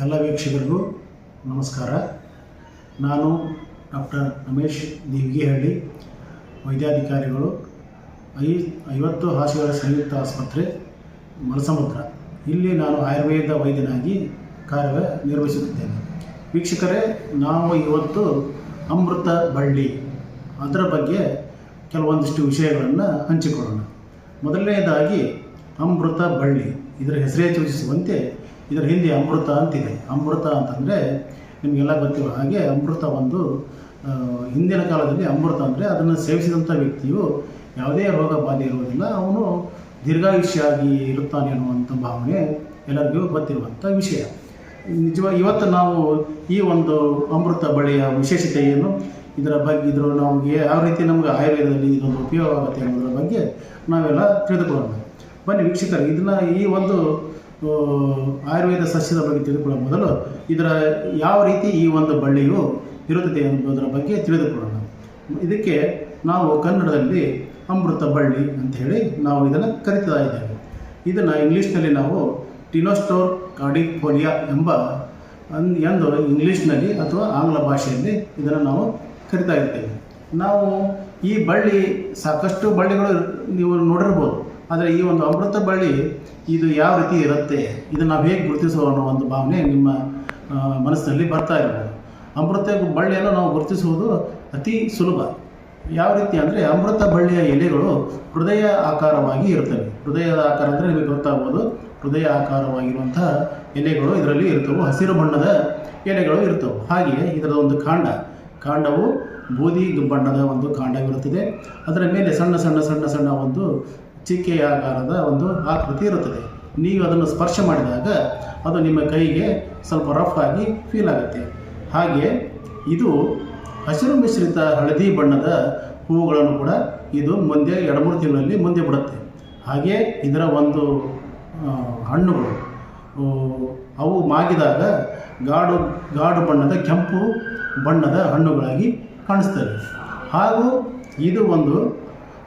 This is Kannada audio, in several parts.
ಎಲ್ಲ ವೀಕ್ಷಕರಿಗೂ ನಮಸ್ಕಾರ. ನಾನು ಡಾಕ್ಟರ್ ರಮೇಶ್ ದಿವಿಗೆಹಳ್ಳಿ, ವೈದ್ಯಾಧಿಕಾರಿಗಳು 50 ಹಾಸಿಗೆಗಳ ಸಂಯುಕ್ತ ಆಸ್ಪತ್ರೆ ಮಲಸಮುದ್ರ. ಇಲ್ಲಿ ನಾನು ಆಯುರ್ವೇದ ವೈದ್ಯನಾಗಿ ಕಾರ್ಯನಿರ್ವಹಿಸುತ್ತಿದ್ದೇನೆ. ವೀಕ್ಷಕರೇ, ನಾವು ಇವತ್ತು ಅಮೃತ ಬಳ್ಳಿ ಅದರ ಬಗ್ಗೆ ಕೆಲವೊಂದಿಷ್ಟು ವಿಷಯಗಳನ್ನು ಹಂಚಿಕೊಳ್ಳೋಣ. ಮೊದಲನೇದಾಗಿ ಅಮೃತ ಬಳ್ಳಿ, ಇದರ ಹೆಸರೇ ಸೂಚಿಸುವಂತೆ ಇದರ ಹಿಂದೆ ಅಮೃತ ಅಂತಿದೆ. ಅಮೃತ ಅಂತಂದರೆ ನಿಮಗೆಲ್ಲ ಗೊತ್ತಿರೋ ಹಾಗೆ ಅಮೃತ ಒಂದು ಹಿಂದಿನ ಕಾಲದಲ್ಲಿ ಅಮೃತ ಅಂದರೆ ಅದನ್ನು ಸೇವಿಸಿದಂಥ ವ್ಯಕ್ತಿಯು ಯಾವುದೇ ರೋಗ ಬಾಧೆ ಇರುವುದಿಲ್ಲ, ಅವನು ದೀರ್ಘಾಯುಷ್ಯಾಗಿ ಇರುತ್ತಾನೆ ಅನ್ನುವಂಥ ಭಾವನೆ ಎಲ್ಲರಿಗೂ ಗೊತ್ತಿರುವಂಥ ವಿಷಯ. ನಿಜವಾಗಿ ಇವತ್ತು ನಾವು ಈ ಒಂದು ಅಮೃತ ಬಳ್ಳಿಯ ವಿಶೇಷತೆ ಏನು, ಇದರ ಬಗ್ಗೆ ನಮಗೆ ಯಾವ ರೀತಿ ನಮಗೆ ಆಯುರ್ವೇದದಲ್ಲಿ ಇದೊಂದು ಉಪಯೋಗ ಆಗುತ್ತೆ ಅನ್ನೋದರ ಬಗ್ಗೆ ನಾವೆಲ್ಲ ತಿಳಿದುಕೊಳ್ಳೋಣ. ಬನ್ನಿ ವೀಕ್ಷಕರು, ಇದನ್ನು ಈ ಒಂದು ಆಯುರ್ವೇದ ಸಸ್ಯದ ಬಗ್ಗೆ ತಿಳಿದುಕೊಳ್ಳೋ ಮೊದಲು ಇದರ ಯಾವ ರೀತಿ ಈ ಒಂದು ಬಳ್ಳಿಯು ಇರುತ್ತದೆ ಎಂಬುದರ ಬಗ್ಗೆ ತಿಳಿದುಕೊಳ್ಳೋಣ. ಇದಕ್ಕೆ ನಾವು ಕನ್ನಡದಲ್ಲಿ ಅಮೃತ ಬಳ್ಳಿ ಅಂತ ಹೇಳಿ ನಾವು ಇದನ್ನು ಕರಿತಾ ಇದ್ದೇವೆ. ಇದನ್ನು ಇಂಗ್ಲೀಷ್ನಲ್ಲಿ ನಾವು ಟಿನೋಸ್ಟೋರ್ ಕಾರ್ಡಿಫೋಲಿಯಾ ಎಂದು ಇಂಗ್ಲೀಷ್ನಲ್ಲಿ ಅಥವಾ ಆಂಗ್ಲ ಭಾಷೆಯಲ್ಲಿ ಇದನ್ನು ನಾವು ಕರಿತಾ ಇರ್ತೇವೆ. ನಾವು ಈ ಬಳ್ಳಿ ಸಾಕಷ್ಟು ಬಳ್ಳಿಗಳು ನೀವು ನೋಡಿರ್ಬೋದು, ಆದರೆ ಈ ಒಂದು ಅಮೃತ ಬಳ್ಳಿ ಇದು ಯಾವ ರೀತಿ ಇರುತ್ತೆ, ಇದನ್ನು ನಾವು ಹೇಗೆ ಗುರುತಿಸುವ ಅನ್ನೋ ಒಂದು ಭಾವನೆ ನಿಮ್ಮ ಮನಸ್ಸಿನಲ್ಲಿ ಬರ್ತಾ ಇರ್ಬೋದು. ಅಮೃತ ಬಳ್ಳಿಯನ್ನು ನಾವು ಗುರುತಿಸುವುದು ಅತಿ ಸುಲಭ. ಯಾವ ರೀತಿ ಅಂದರೆ ಅಮೃತ ಬಳ್ಳಿಯ ಎಲೆಗಳು ಹೃದಯ ಆಕಾರವಾಗಿ ಇರ್ತವೆ. ಹೃದಯದ ಆಕಾರ ಅಂದರೆ ನಿಮಗೆ ಗೊತ್ತಾಗ್ಬೋದು, ಹೃದಯ ಆಕಾರವಾಗಿರುವಂತಹ ಎಲೆಗಳು ಇದರಲ್ಲಿ ಇರ್ತವೆ. ಹಸಿರು ಬಣ್ಣದ ಎಲೆಗಳು ಇರ್ತವೆ. ಹಾಗೆಯೇ ಇದರ ಒಂದು ಕಾಂಡವು ಬೂದಿ ಬಣ್ಣದ ಒಂದು ಕಾಂಡವಿರುತ್ತದೆ. ಅದರ ಮೇಲೆ ಸಣ್ಣ ಸಣ್ಣ ಸಣ್ಣ ಸಣ್ಣ ಒಂದು ಚಿಕ್ಕೆಯ ಆಕಾರದ ಒಂದು ಆಕೃತಿ ಇರುತ್ತದೆ. ನೀವು ಅದನ್ನು ಸ್ಪರ್ಶ ಮಾಡಿದಾಗ ಅದು ನಿಮ್ಮ ಕೈಗೆ ಸ್ವಲ್ಪ ರಫ್ ಆಗಿ ಫೀಲ್ ಆಗುತ್ತೆ. ಹಾಗೆ ಇದು ಹಸಿರು ಮಿಶ್ರಿತ ಹಳದಿ ಬಣ್ಣದ ಹೂವುಗಳನ್ನು ಕೂಡ ಇದು ಮುಂದೆ 2-3 ತಿಂಗಳಲ್ಲಿ ಮುಂದೆ ಬಿಡುತ್ತೆ. ಹಾಗೆ ಇದರ ಒಂದು ಹಣ್ಣುಗಳು ಅವು ಮಾಗಿದಾಗ ಗಾಡು ಬಣ್ಣದ ಕೆಂಪು ಬಣ್ಣದ ಹಣ್ಣುಗಳಾಗಿ ಕಾಣಿಸ್ತವೆ. ಹಾಗೂ ಇದು ಒಂದು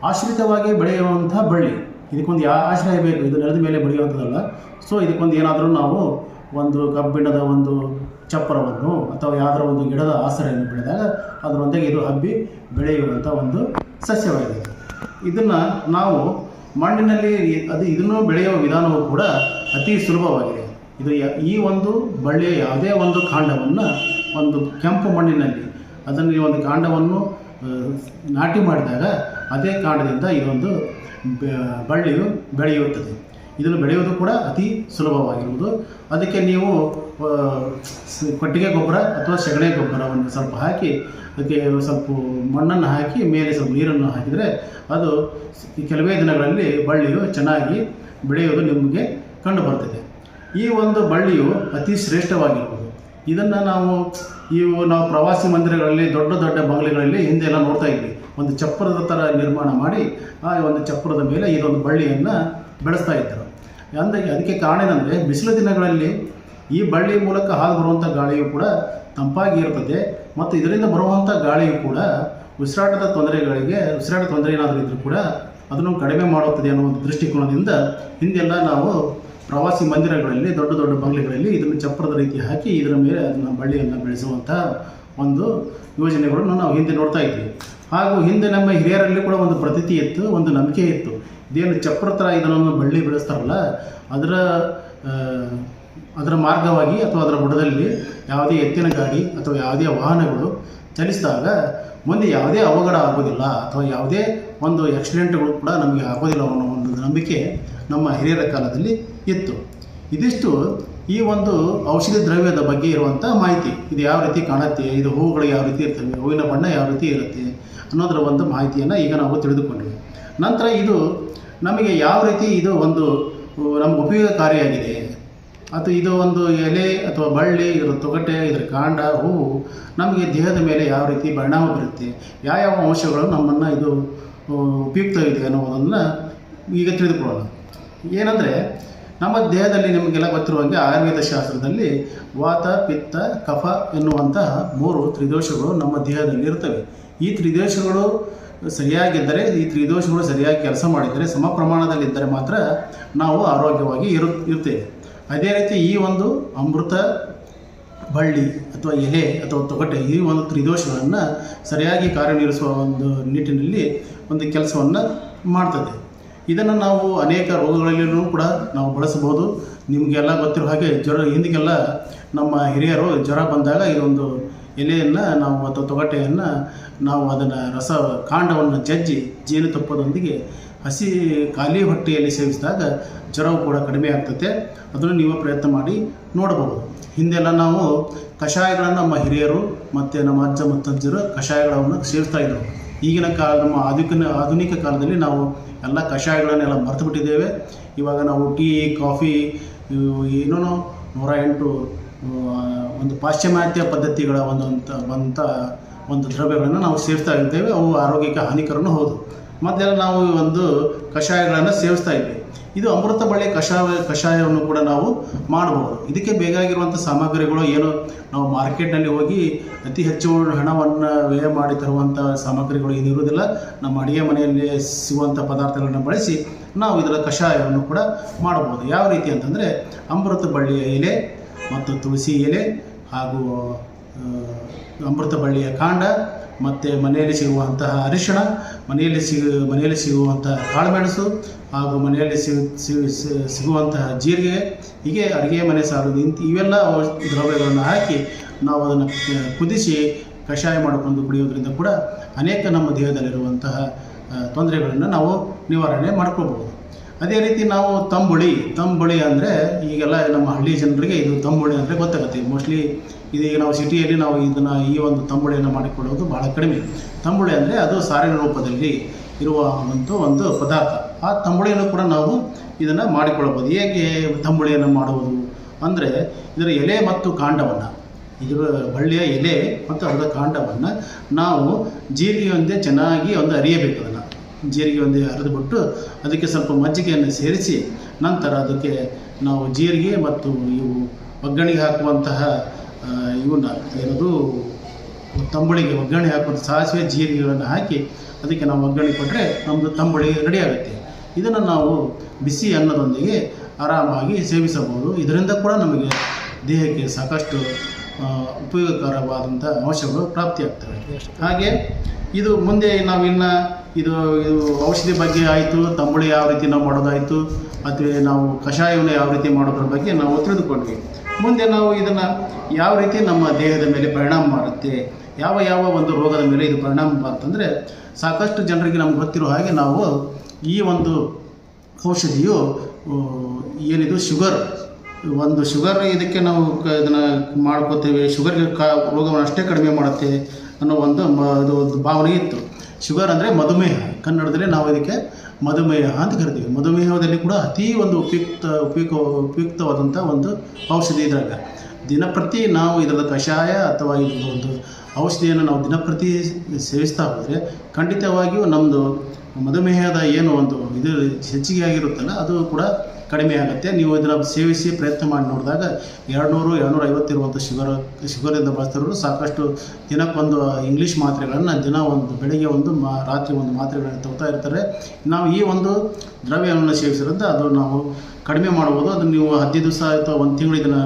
ಆಶ್ರಿತವಾಗಿ ಬೆಳೆಯುವಂಥ ಬಳ್ಳಿ. ಇದಕ್ಕೊಂದು ಆಶ್ರಯ ಬೇಕು, ಇದು ನೆಲದ ಮೇಲೆ ಬೆಳೆಯುವಂಥದ್ದಲ್ಲ. ಸೊ ಇದಕ್ಕೊಂದು ಏನಾದರೂ ನಾವು ಒಂದು ಕಬ್ಬಿಣದ ಒಂದು ಚಪ್ಪರವನ್ನು ಅಥವಾ ಯಾವುದರ ಒಂದು ಗಿಡದ ಆಸರೆಯನ್ನು ಬೆಳೆದಾಗ ಅದರೊಂದಿಗೆ ಇದು ಹಬ್ಬಿ ಬೆಳೆಯುವಂಥ ಒಂದು ಸಸ್ಯವಾಗಿದೆ. ಇದನ್ನು ನಾವು ಮಣ್ಣಿನಲ್ಲಿ ಇದನ್ನು ಬೆಳೆಯುವ ವಿಧಾನವೂ ಕೂಡ ಅತಿ ಸುಲಭವಾಗಿದೆ. ಇದು ಈ ಒಂದು ಬಳ್ಳಿಯ ಯಾವುದೇ ಒಂದು ಕಾಂಡವನ್ನು ಒಂದು ಕೆಂಪು ಮಣ್ಣಿನಲ್ಲಿ ಅದನ್ನು ಈ ಒಂದು ಕಾಂಡವನ್ನು ನಾಟಿ ಮಾಡಿದಾಗ ಅದೇ ಕಾಂಡದಿಂದ ಇದೊಂದು ಬಳ್ಳಿಯು ಬೆಳೆಯುತ್ತದೆ. ಇದನ್ನು ಬೆಳೆಯುವುದು ಕೂಡ ಅತಿ ಸುಲಭವಾಗಿರುವುದು. ಅದಕ್ಕೆ ನೀವು ಕೊಟ್ಟಿಗೆ ಗೊಬ್ಬರ ಅಥವಾ ಸಗಣಿ ಗೊಬ್ಬರವನ್ನು ಸ್ವಲ್ಪ ಹಾಕಿ ಅದಕ್ಕೆ ಸ್ವಲ್ಪ ಮಣ್ಣನ್ನು ಹಾಕಿ ಮೇಲೆ ಸ್ವಲ್ಪ ನೀರನ್ನು ಹಾಕಿದರೆ ಅದು ಕೆಲವೇ ದಿನಗಳಲ್ಲಿ ಬಳ್ಳಿಯು ಚೆನ್ನಾಗಿ ಬೆಳೆಯುವುದು ನಿಮಗೆ ಕಂಡು ಬರ್ತದೆ. ಈ ಒಂದು ಬಳ್ಳಿಯು ಅತಿ ಶ್ರೇಷ್ಠವಾಗಿರುವುದು. ಇದನ್ನು ನಾವು ಪ್ರವಾಸಿ ಮಂದಿರಗಳಲ್ಲಿ ದೊಡ್ಡ ದೊಡ್ಡ ಬಂಗಲೆಗಳಲ್ಲಿ ಹಿಂದೆಲ್ಲ ನೋಡ್ತಾ ಇದ್ವಿ. ಒಂದು ಚಪ್ಪರದ ಥರ ನಿರ್ಮಾಣ ಮಾಡಿ ಆ ಒಂದು ಚಪ್ಪರದ ಮೇಲೆ ಇದೊಂದು ಬಳ್ಳಿಯನ್ನು ಬೆಳೆಸ್ತಾ ಇದ್ದರು. ಅದಕ್ಕೆ ಕಾರಣ ಏನಂದರೆ ಬಿಸಿಲು ದಿನಗಳಲ್ಲಿ ಈ ಬಳ್ಳಿ ಮೂಲಕ ಹಾದು ಬರುವಂಥ ಗಾಳಿಯು ಕೂಡ ತಂಪಾಗಿ ಇರುತ್ತದೆ ಮತ್ತು ಇದರಿಂದ ಬರುವಂಥ ಗಾಳಿಯು ಕೂಡ ಉಸಿರಾಟ ತೊಂದರೆ ಏನಾದರೂ ಇದ್ದರೂ ಕೂಡ ಅದನ್ನು ಕಡಿಮೆ ಮಾಡುತ್ತದೆ ಅನ್ನೋ ಒಂದು ದೃಷ್ಟಿಕೋನದಿಂದ ಹಿಂದೆಲ್ಲ ನಾವು ಪ್ರವಾಸಿ ಮಂದಿರಗಳಲ್ಲಿ ದೊಡ್ಡ ದೊಡ್ಡ ಬಂಗಲೆಗಳಲ್ಲಿ ಇದನ್ನು ಚಪ್ಪರದ ರೀತಿ ಹಾಕಿ ಇದರ ಮೇಲೆ ಅದನ್ನು ಬಳ್ಳಿಯನ್ನು ಬೆಳೆಸುವಂಥ ಒಂದು ಯೋಜನೆಗಳನ್ನು ನಾವು ಹಿಂದೆ ನೋಡ್ತಾ ಇದ್ವಿ. ಹಾಗೂ ಹಿಂದೆ ನಮ್ಮ ಹಿರಿಯರಲ್ಲಿ ಕೂಡ ಒಂದು ಪ್ರತೀತಿ ಇತ್ತು, ಒಂದು ನಂಬಿಕೆ ಇತ್ತು. ಇದೇನು ಚಪ್ಪರ ಥರ ಇದನ್ನು ಬಳ್ಳಿ ಬೆಳೆಸ್ತಾರಲ್ಲ, ಅದರ ಮಾರ್ಗವಾಗಿ ಅಥವಾ ಅದರ ಬುಡದಲ್ಲಿ ಯಾವುದೇ ಎತ್ತಿನ ಗಾಡಿ ಅಥವಾ ಯಾವುದೇ ವಾಹನಗಳು ಚಲಿಸಿದಾಗ ಮುಂದೆ ಯಾವುದೇ ಅವಘಡ ಆಗೋದಿಲ್ಲ ಅಥವಾ ಯಾವುದೇ ಒಂದು ಆಕ್ಸಿಡೆಂಟ್ಗಳು ಕೂಡ ನಮಗೆ ಆಗೋದಿಲ್ಲ ಅನ್ನೋ ಒಂದು ನಂಬಿಕೆ ನಮ್ಮ ಹಿರಿಯರ ಕಾಲದಲ್ಲಿ ಇತ್ತು. ಇದಿಷ್ಟು ಈ ಒಂದು ಔಷಧಿ ದ್ರವ್ಯದ ಬಗ್ಗೆ ಇರುವಂಥ ಮಾಹಿತಿ. ಇದು ಯಾವ ರೀತಿ ಕಾಣುತ್ತೆ, ಇದು ಹೂವುಗಳು ಯಾವ ರೀತಿ ಇರ್ತವೆ, ಹೂವಿನ ಬಣ್ಣ ಯಾವ ರೀತಿ ಇರುತ್ತೆ ಅನ್ನೋದರ ಒಂದು ಮಾಹಿತಿಯನ್ನು ಈಗ ನಾವು ತಿಳಿದುಕೊಂಡ್ವಿ. ನಂತರ ಇದು ನಮಗೆ ಯಾವ ರೀತಿ ಇದು ಒಂದು ನಮ್ಗೆ ಉಪಯೋಗಕಾರಿಯಾಗಿದೆ, ಅಥವಾ ಇದು ಒಂದು ಎಲೆ ಅಥವಾ ಬಳ್ಳಿ, ಇದರ ತೊಗಟೆ, ಇದರ ಕಾಂಡ, ಹೂವು ನಮಗೆ ದೇಹದ ಮೇಲೆ ಯಾವ ರೀತಿ ಪರಿಣಾಮ ಬೀರುತ್ತೆ, ಯಾವ ಅಂಶಗಳು ನಮ್ಮನ್ನು ಇದು ಉಪಯುಕ್ತವಿದೆ ಅನ್ನೋದನ್ನು ಈಗ ತಿಳಿದುಕೊಳ್ಳೋಣ. ಏನಂದರೆ ನಮ್ಮ ದೇಹದಲ್ಲಿ ನಿಮಗೆಲ್ಲ ಗೊತ್ತಿರುವಂಗೆ ಆಯುರ್ವೇದ ಶಾಸ್ತ್ರದಲ್ಲಿ ವಾತ, ಪಿತ್ತ, ಕಫ ಎನ್ನುವಂತಹ 3 ತ್ರಿದೋಷಗಳು ನಮ್ಮ ದೇಹದಲ್ಲಿ ಇರ್ತವೆ. ಈ ತ್ರಿದೋಷಗಳು ಸರಿಯಾಗಿದ್ದರೆ, ಈ ತ್ರಿದೋಷಗಳು ಸರಿಯಾಗಿ ಕೆಲಸ ಮಾಡಿದರೆ, ಸಮ ಪ್ರಮಾಣದಲ್ಲಿದ್ದರೆ ಮಾತ್ರ ನಾವು ಆರೋಗ್ಯವಾಗಿ ಇರ್ತೇವೆ. ಅದೇ ರೀತಿ ಈ ಒಂದು ಅಮೃತ ಬಳ್ಳಿ ಅಥವಾ ಎಲೆ ಅಥವಾ ತೊಗಟೆ ಈ ಒಂದು ತ್ರಿದೋಷಗಳನ್ನು ಸರಿಯಾಗಿ ಕಾರ್ಯನಿರ್ವಹಿಸುವ ಒಂದು ನಿಟ್ಟಿನಲ್ಲಿ ಒಂದು ಕೆಲಸವನ್ನು ಮಾಡ್ತದೆ. ಇದನ್ನು ನಾವು ಅನೇಕ ರೋಗಗಳಲ್ಲಿಯೂ ಕೂಡ ನಾವು ಬಳಸಬಹುದು. ನಿಮಗೆಲ್ಲ ಗೊತ್ತಿರೋ ಹಾಗೆ ಹಿಂದಿಗೆಲ್ಲ ನಮ್ಮ ಹಿರಿಯರು ಜ್ವರ ಬಂದಾಗ ಇದೊಂದು ಎಲೆಯನ್ನು ನಾವು ಅಥವಾ ತೊಗಟೆಯನ್ನು ನಾವು ಅದನ್ನು ಕಾಂಡವನ್ನು ಜಜ್ಜಿ ಜೇನುತುಪ್ಪದೊಂದಿಗೆ ಹಸಿ ಖಾಲಿ ಹೊಟ್ಟೆಯಲ್ಲಿ ಸೇವಿಸಿದಾಗ ಜ್ವರವು ಕೂಡ ಕಡಿಮೆ ಆಗ್ತದೆ. ಅದನ್ನು ನೀವು ಪ್ರಯತ್ನ ಮಾಡಿ ನೋಡಬಹುದು. ಹಿಂದೆಲ್ಲ ನಾವು ಕಷಾಯಗಳನ್ನು ನಮ್ಮ ಹಿರಿಯರು ಮತ್ತು ನಮ್ಮ ಅಜ್ಜ ಮುತ್ತಜ್ಜರು ಕಷಾಯಗಳನ್ನು ಸೇವಿಸ್ತಾ ಇದ್ದರು. ಈಗಿನ ನಮ್ಮ ಆಧುನಿಕ ಕಾಲದಲ್ಲಿ ನಾವು ಎಲ್ಲ ಕಷಾಯಗಳನ್ನೆಲ್ಲ ಮರೆತು ಬಿಟ್ಟಿದ್ದೇವೆ. ಇವಾಗ ನಾವು ಟೀ, ಕಾಫಿ, ಏನೇನೋ 108 ಒಂದು ಪಾಶ್ಚಿಮಾತ್ಯ ಪದ್ಧತಿಗಳ ಒಂದು ದ್ರವ್ಯಗಳನ್ನು ನಾವು ಸೇವಿಸ್ತಾ ಇದ್ದೇವೆ. ಅವು ಆರೋಗ್ಯಕ್ಕೆ ಹಾನಿಕರನೂ ಹೌದು. ಮೊದಲೆಲ್ಲ ನಾವು ಒಂದು ಕಷಾಯಗಳನ್ನು ಸೇವಿಸ್ತಾ ಇದ್ವಿ. ಇದು ಅಮೃತ ಬಳ್ಳಿ ಕಷಾಯವನ್ನು ಕೂಡ ನಾವು ಮಾಡಬಹುದು. ಇದಕ್ಕೆ ಬೇಕಾಗಿರುವಂಥ ಸಾಮಗ್ರಿಗಳು ಏನು, ನಾವು ಮಾರ್ಕೆಟ್ನಲ್ಲಿ ಹೋಗಿ ಅತಿ ಹೆಚ್ಚು ಹಣವನ್ನು ವ್ಯಯ ಮಾಡಿ ತರುವಂಥ ಸಾಮಗ್ರಿಗಳು ಏನಿರುವುದಿಲ್ಲ. ನಮ್ಮ ಅಡುಗೆ ಮನೆಯಲ್ಲಿ ಸಿಗುವಂಥ ಪದಾರ್ಥಗಳನ್ನು ಬಳಸಿ ನಾವು ಇದರ ಕಷಾಯವನ್ನು ಕೂಡ ಮಾಡಬಹುದು. ಯಾವ ರೀತಿ ಅಂತಂದರೆ ಅಮೃತ ಬಳ್ಳಿಯ ಎಲೆ ಮತ್ತು ತುಳಸಿ ಎಲೆ ಹಾಗೂ ಅಮೃತ ಬಳ್ಳಿಯ ಕಾಂಡ ಮತ್ತು ಮನೆಯಲ್ಲಿ ಸಿಗುವಂತಹ ಅರಿಶಿಣ, ಮನೆಯಲ್ಲಿ ಸಿಗುವಂತಹ ಕಾಳುಮೆಣಸು ಹಾಗೂ ಮನೆಯಲ್ಲಿ ಸಿಗುವಂತಹ ಜೀರಿಗೆ, ಹೀಗೆ ಅಡುಗೆ ಮನೆ ಸಾರು ಇವೆಲ್ಲ ದ್ರವ್ಯಗಳನ್ನು ಹಾಕಿ ನಾವು ಅದನ್ನು ಕುದಿಸಿ ಕಷಾಯ ಮಾಡಿಕೊಂಡು ಕುಡಿಯೋದ್ರಿಂದ ಕೂಡ ಅನೇಕ ನಮ್ಮ ದೇಹದಲ್ಲಿರುವಂತಹ ತೊಂದರೆಗಳನ್ನು ನಾವು ನಿವಾರಣೆ ಮಾಡ್ಕೋಬಹುದು. ಅದೇ ರೀತಿ ನಾವು ತಂಬುಳಿ ಅಂದರೆ ಈಗೆಲ್ಲ ನಮ್ಮ ಹಳ್ಳಿ ಜನರಿಗೆ ಇದು ತಂಬುಳಿ ಅಂದರೆ ಗೊತ್ತಾಗುತ್ತೆ. ಮೋಸ್ಟ್ಲಿ ಇದೀಗ ನಾವು ಸಿಟಿಯಲ್ಲಿ ನಾವು ಈ ಒಂದು ತಂಬುಳಿಯನ್ನು ಮಾಡಿಕೊಳ್ಳೋದು ಬಹಳ ಕಡಿಮೆ. ತಂಬುಳಿ ಅಂದರೆ ಅದು ಸಾರಿನ ರೂಪದಲ್ಲಿ ಒಂದು ಪದಾರ್ಥ. ಆ ತಂಬುಳಿಯನ್ನು ಕೂಡ ನಾವು ಇದನ್ನು ಮಾಡಿಕೊಳ್ಳಬಹುದು. ಹೇಗೆ ತಂಬುಳಿಯನ್ನು ಮಾಡುವುದು ಅಂದರೆ ಇದರ ಎಲೆ ಮತ್ತು ಕಾಂಡವನ್ನು, ಇದರ ಬಳ್ಳಿಯ ಎಲೆ ಮತ್ತು ಅದರ ಕಾಂಡವನ್ನು ನಾವು ಜೀರಿಗೆಯೊಂದೇ ಚೆನ್ನಾಗಿ ಅರಿಯಬೇಕು. ಅದನ್ನು ಜೀರಿಗೆಯೊಂದೇ ಅರೆದುಬಿಟ್ಟು ಅದಕ್ಕೆ ಸ್ವಲ್ಪ ಮಜ್ಜಿಗೆಯನ್ನು ಸೇರಿಸಿ ನಂತರ ಅದಕ್ಕೆ ನಾವು ಜೀರಿಗೆ ಮತ್ತು ಇವು ಒಗ್ಗರಣೆಗೆ ಹಾಕುವಂತಹ ಏನದು ತಂಬುಳಿಗೆ ಒಗ್ಗರಣೆ ಹಾಕುವಂಥ ಸಾಸಿವೆ ಜೀರಿಗೆಗಳನ್ನು ಹಾಕಿ ಅದಕ್ಕೆ ನಾವು ಒಗ್ಗರಣೆ ಕೊಟ್ಟರೆ ನಮ್ಮದು ತಂಬುಳಿ ರೆಡಿ ಆಗುತ್ತೆ. ಇದನ್ನು ನಾವು ಬಿಸಿ ಅನ್ನದೊಂದಿಗೆ ಆರಾಮಾಗಿ ಸೇವಿಸಬಹುದು. ಇದರಿಂದ ಕೂಡ ನಮಗೆ ದೇಹಕ್ಕೆ ಸಾಕಷ್ಟು ಉಪಯೋಗಕರವಾದಂಥ ಅಂಶಗಳು ಪ್ರಾಪ್ತಿಯಾಗ್ತವೆ. ಹಾಗೆ ಇದು ಮುಂದೆ ನಾವಿನ್ನು ಇದು ಔಷಧಿ ಬಗ್ಗೆ ಆಯಿತು, ತಂಬುಳಿ ಯಾವ ರೀತಿ ನಾವು ಮಾಡೋದಾಯಿತು, ಅಥವಾ ನಾವು ಕಷಾಯವನ್ನು ಯಾವ ರೀತಿ ಮಾಡೋದ್ರ ಬಗ್ಗೆ ನಾವು ತಿಳಿದುಕೊಂಡ್ವಿ. ಮುಂದೆ ನಾವು ಇದನ್ನು ಯಾವ ರೀತಿ ನಮ್ಮ ದೇಹದ ಮೇಲೆ ಪರಿಣಾಮ ಮಾಡುತ್ತೆ, ಯಾವ ಒಂದು ರೋಗದ ಮೇಲೆ ಇದು ಪರಿಣಾಮ ಅಂತಂದರೆ ಸಾಕಷ್ಟು ಜನರಿಗೆ ನಮ್ಗೆ ಗೊತ್ತಿರೋ ಹಾಗೆ ನಾವು ಈ ಒಂದು ಔಷಧಿಯು ಏನಿದು ಶುಗರ್ ಇದಕ್ಕೆ ನಾವು ಇದನ್ನು ಮಾಡ್ಕೋತೇವೆ, ಶುಗರ್ಗೆ ರೋಗವನ್ನು ಅಷ್ಟೇ ಕಡಿಮೆ ಮಾಡುತ್ತೆ ಅನ್ನೋ ಇದು ಒಂದು ಭಾವನೆ ಇತ್ತು. ಶುಗರ್ ಅಂದರೆ ಮಧುಮೇಹ, ಕನ್ನಡದಲ್ಲಿ ನಾವು ಇದಕ್ಕೆ ಮಧುಮೇಹ ಅಂತ ಕರಿತೀವಿ. ಮಧುಮೇಹದಲ್ಲಿ ಕೂಡ ಅತೀ ಒಂದು ಉಪಯುಕ್ತವಾದಂಥ ಒಂದು ಔಷಧಿ ಇದ್ರಾಗ. ದಿನಪ್ರತಿ ನಾವು ಇದರ ಕಷಾಯ ಅಥವಾ ಇದರ ಒಂದು ಔಷಧಿಯನ್ನು ನಾವು ದಿನಪ್ರತಿ ಸೇವಿಸ್ತಾ ಹೋದರೆ ಖಂಡಿತವಾಗಿಯೂ ನಮ್ಮದು ಮಧುಮೇಹದ ಏನು ಒಂದು ಇದು ಹೆಚ್ಚಿಗೆ ಆಗಿರುತ್ತಲ್ಲ ಅದು ಕೂಡ ಕಡಿಮೆ ಆಗುತ್ತೆ. ನೀವು ಇದನ್ನು ಸೇವಿಸಿ ಪ್ರಯತ್ನ ಮಾಡಿ ನೋಡಿದಾಗ 200-250 ಇರುವಂಥ ಶುಗರಿಂದ ಬಳಸ್ತಿರೋರು ಸಾಕಷ್ಟು ದಿನಕ್ಕೊಂದು ಇಂಗ್ಲೀಷ್ ಮಾತ್ರೆಗಳನ್ನು ಬೆಳಗ್ಗೆ ರಾತ್ರಿ ಒಂದು ಮಾತ್ರೆಗಳನ್ನು ತಗೋತಾ ಇರ್ತಾರೆ. ನಾವು ಈ ಒಂದು ದ್ರವ್ಯವನ್ನು ಸೇವಿಸಿರೋದ್ರಿಂದ ಅದು ನಾವು ಕಡಿಮೆ ಮಾಡ್ಬೋದು. ಅದನ್ನು ನೀವು 15 ದಿವಸ ಅಥವಾ 1 ತಿಂಗಳು ಇದನ್ನು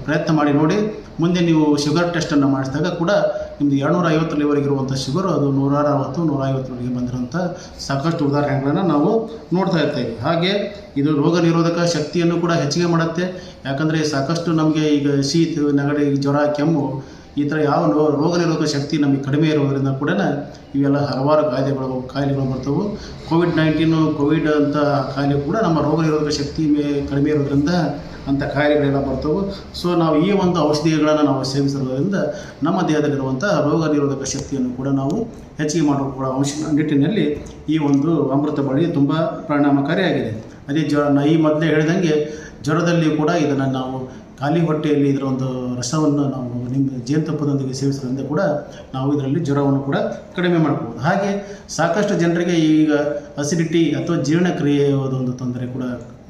ಪ್ರಯತ್ನ ಮಾಡಿ ನೋಡಿ. ಮುಂದೆ ನೀವು ಶುಗರ್ ಟೆಸ್ಟನ್ನು ಮಾಡಿಸಿದಾಗ ಕೂಡ ನಿಮ್ಮದು 250 ಲೆವೆಲ್ಗೆ ಇರುವಂಥ ಶುಗರು ಅದು 160-150 ಬಂದಿರುವಂಥ ಸಾಕಷ್ಟು ಉದಾಹರಣೆಗಳನ್ನು ನಾವು ನೋಡ್ತಾ ಇರ್ತೇವೆ. ಹಾಗೆ ಇದು ರೋಗ ನಿರೋಧಕ ಶಕ್ತಿಯನ್ನು ಕೂಡ ಹೆಚ್ಚಿಗೆ ಮಾಡುತ್ತೆ. ಯಾಕಂದರೆ ಸಾಕಷ್ಟು ನಮಗೆ ಈಗ ಶೀತ, ನೆಗಡಿ, ಜ್ವರ, ಕೆಮ್ಮು ಈ ಥರ ಯಾವ ರೋಗ ನಿರೋಧಕ ಶಕ್ತಿ ನಮಗೆ ಕಡಿಮೆ ಇರೋದರಿಂದ ಕೂಡ ಇವೆಲ್ಲ ಹಲವಾರು ಕಾಯಿಲೆಗಳು ಬರ್ತವೆ. ಕೋವಿಡ್ ಅಂತ ಕಾಯಿಲೆ ಕೂಡ ನಮ್ಮ ರೋಗ ನಿರೋಧಕ ಶಕ್ತಿ ಕಡಿಮೆ ಇರೋದ್ರಿಂದ ಅಂಥ ಕಾಯಿಲೆಗಳೆಲ್ಲ ಬರ್ತವೆ. ಸೊ ನಾವು ಈ ಒಂದು ಔಷಧಿಗಳನ್ನು ನಾವು ಸೇವಿಸಿರೋದ್ರಿಂದ ನಮ್ಮ ದೇಹದಲ್ಲಿರುವಂಥ ರೋಗ ನಿರೋಧಕ ಶಕ್ತಿಯನ್ನು ಕೂಡ ನಾವು ಹೆಚ್ಚಿಗೆ ಮಾಡಿಕೊಳ್ಳೋ ನಿಟ್ಟಿನಲ್ಲಿ ಈ ಒಂದು ಅಮೃತ ಬಳ್ಳಿ ತುಂಬ ಪರಿಣಾಮಕಾರಿಯಾಗಿದೆ. ಅದೇ ಈ ಮೊದಲೇ ಹೇಳಿದಂಗೆ ಜ್ವರದಲ್ಲಿ ಕೂಡ ಇದನ್ನು ನಾವು ಖಾಲಿ ಹೊಟ್ಟೆಯಲ್ಲಿ ಇದರ ಒಂದು ರಸವನ್ನು ನಾವು ಜೇನುತುಪ್ಪದೊಂದಿಗೆ ಸೇವಿಸೋದ್ರಿಂದ ಕೂಡ ನಾವು ಇದರಲ್ಲಿ ಜ್ವರವನ್ನು ಕೂಡ ಕಡಿಮೆ ಮಾಡ್ಬೋದು. ಹಾಗೆ ಸಾಕಷ್ಟು ಜನರಿಗೆ ಈಗ ಅಸಿಡಿಟಿ ಅಥವಾ ಜೀರ್ಣಕ್ರಿಯೆಯ ಒಂದು ತೊಂದರೆ ಕೂಡ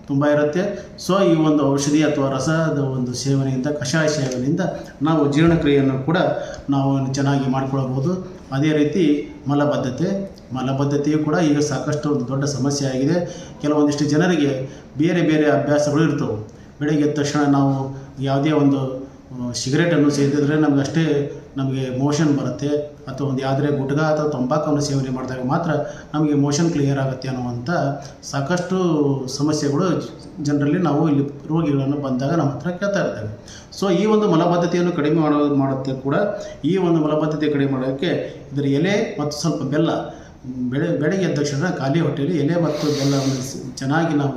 ತುಂಬ ಇರುತ್ತೆ. ಸೊ ಈ ಒಂದು ಔಷಧಿ ಅಥವಾ ರಸದ ಒಂದು ಸೇವನೆಯಿಂದ, ಕಷಾಯ ಸೇವನೆಯಿಂದ ನಾವು ಜೀರ್ಣಕ್ರಿಯೆಯನ್ನು ಕೂಡ ನಾವು ಚೆನ್ನಾಗಿ ಮಾಡಿಕೊಳ್ಳಬಹುದು. ಅದೇ ರೀತಿ ಮಲಬದ್ಧತೆಯು ಕೂಡ ಈಗ ಸಾಕಷ್ಟು ಒಂದು ದೊಡ್ಡ ಸಮಸ್ಯೆ ಆಗಿದೆ. ಕೆಲವೊಂದಿಷ್ಟು ಜನರಿಗೆ ಬೇರೆ ಬೇರೆ ಅಭ್ಯಾಸಗಳು ಇರ್ತವೆ. ಬೆಳಗ್ಗೆ ಎದ್ದ ತಕ್ಷಣ ನಾವು ಯಾವುದೇ ಒಂದು ಸಿಗರೇಟನ್ನು ಸೇದಿದರೆ ನಮಗೆ ಮೋಷನ್ ಬರುತ್ತೆ, ಅಥವಾ ಒಂದು ಯಾವುದೇ ಗುಟ್ಕ ಅಥವಾ ತಂಬಾಕನ್ನು ಸೇವನೆ ಮಾಡಿದಾಗ ಮಾತ್ರ ನಮಗೆ ಮೋಷನ್ ಕ್ಲಿಯರ್ ಆಗುತ್ತೆ ಅನ್ನುವಂಥ ಸಾಕಷ್ಟು ಸಮಸ್ಯೆಗಳು ಜನರಲ್ಲಿ ನಾವು ಇಲ್ಲಿ ರೋಗಿಗಳನ್ನು ಬಂದಾಗ ನಮ್ಮ ಹತ್ರ ಕೇಳ್ತಾ ಇರ್ತೇವೆ. ಸೊ ಈ ಒಂದು ಮಲಬದ್ಧತೆಯನ್ನು ಕಡಿಮೆ ಮಾಡುತ್ತೆ ಕೂಡ. ಈ ಒಂದು ಮಲಬದ್ಧತೆ ಕಡಿಮೆ ಮಾಡೋಕ್ಕೆ ಇದರ ಎಲೆ ಮತ್ತು ಸ್ವಲ್ಪ ಬೆಲ್ಲ ಬೆಳಗ್ಗೆ ಎದ್ದ ತಕ್ಷಣ ಖಾಲಿ ಹೊಟ್ಟೆಯಲ್ಲಿ ಎಲೆ ಮತ್ತು ಬೆಲ್ಲವನ್ನು ಚೆನ್ನಾಗಿ ನಾವು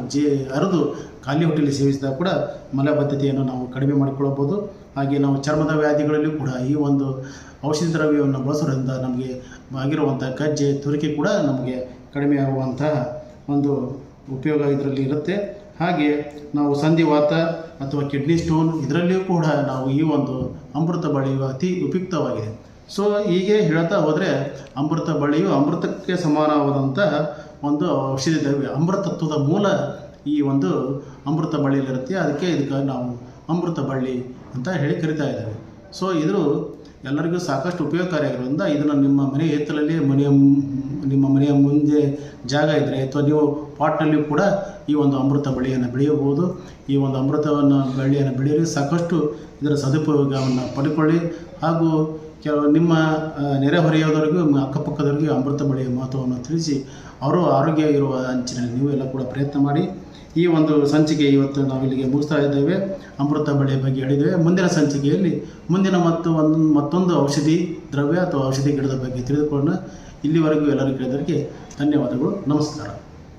ಅರೆದು ಖಾಲಿ ಹೊಟ್ಟೆಯಲ್ಲಿ ಸೇವಿಸಿದಾಗ ಕೂಡ ಮಲಬದ್ಧತೆಯನ್ನು ನಾವು ಕಡಿಮೆ ಮಾಡಿಕೊಳ್ಳಬಹುದು. ಹಾಗೆ ನಾವು ಚರ್ಮದ ವ್ಯಾಧಿಗಳಲ್ಲಿಯೂ ಕೂಡ ಈ ಒಂದು ಔಷಧಿ ದ್ರವ್ಯವನ್ನು ಬಳಸೋದ್ರಿಂದ ನಮಗೆ ಆಗಿರುವಂಥ ಕಜ್ಜೆ ತುರಿಕೆ ಕೂಡ ನಮಗೆ ಕಡಿಮೆ ಆಗುವಂತಹ ಒಂದು ಉಪಯೋಗ ಇದರಲ್ಲಿ ಇರುತ್ತೆ. ಹಾಗೆ ನಾವು ಸಂಧಿವಾತ ಅಥವಾ ಕಿಡ್ನಿ ಸ್ಟೋನ್ ಇದರಲ್ಲಿಯೂ ಕೂಡ ನಾವು ಈ ಒಂದು ಅಮೃತ ಬಳ್ಳಿಯು ಅತಿ ಉಪಯುಕ್ತವಾಗಿದೆ. ಸೊ ಹೀಗೆ ಹೇಳ್ತಾ ಹೋದರೆ ಅಮೃತ ಬಳ್ಳಿಯು ಅಮೃತಕ್ಕೆ ಸಮಾನವಾದಂತಹ ಒಂದು ಔಷಧಿ ದ್ರವ್ಯ. ಅಮೃತತ್ವದ ಮೂಲ ಈ ಒಂದು ಅಮೃತ ಬಳ್ಳಿಯಲ್ಲಿರುತ್ತೆ. ಇದಕ್ಕೆ ನಾವು ಅಮೃತ ಬಳ್ಳಿ ಅಂತ ಹೇಳಿ ಕರಿತಾ ಇದ್ದೇವೆ. ಸೊ ಇದು ಎಲ್ಲರಿಗೂ ಸಾಕಷ್ಟು ಉಪಯೋಗಕಾರಿಯಾಗಿರೋದ್ರಿಂದ ಇದನ್ನು ನಿಮ್ಮ ಮನೆ ಹಿತ್ತಲಲ್ಲಿ ನಿಮ್ಮ ಮನೆಯ ಮುಂದೆ ಜಾಗ ಇದ್ದರೆ ಅಥವಾ ನೀವು ಪಾಟ್ನಲ್ಲಿ ಕೂಡ ಈ ಒಂದು ಅಮೃತ ಬಳ್ಳಿಯನ್ನು ಬೆಳೆಯಬಹುದು. ಈ ಒಂದು ಬಳ್ಳಿಯನ್ನು ಬೆಳೆಯಲು ಸಾಕಷ್ಟು ಇದರ ಸದುಪಯೋಗವನ್ನು ಪಡೆದುಕೊಳ್ಳಿ. ಹಾಗೂ ನಿಮ್ಮ ನೆರೆಹೊರೆಯವರಿಗೂ ಅಕ್ಕಪಕ್ಕದವರಿಗೂ ಅಮೃತ ಬಳ್ಳಿಯ ಮಹತ್ವವನ್ನು ತಿಳಿಸಿ ಅವರು ಆರೋಗ್ಯ ಇರುವ ಅಂಚಿನಲ್ಲಿ ನೀವು ಎಲ್ಲ ಕೂಡ ಪ್ರಯತ್ನ ಮಾಡಿ. ಈ ಒಂದು ಸಂಚಿಕೆ ಇವತ್ತು ನಾವು ಇಲ್ಲಿಗೆ ಮುಗಿಸ್ತಾ ಇದ್ದೇವೆ. ಅಮೃತ ಬಳ್ಳಿಯ ಬಗ್ಗೆ ಹೇಳಿದ್ದೇವೆ. ಮುಂದಿನ ಸಂಚಿಕೆಯಲ್ಲಿ ಮತ್ತೊಂದು ಔಷಧಿ ದ್ರವ್ಯ ಅಥವಾ ಔಷಧಿ ಗಿಡದ ಬಗ್ಗೆ ತಿಳಿದುಕೊಳ್ಳೋಣ. ಇಲ್ಲಿವರೆಗೂ ಎಲ್ಲರಿಗೂ ಕೇಳಿದವರಿಗೆ ಧನ್ಯವಾದಗಳು. ನಮಸ್ಕಾರ.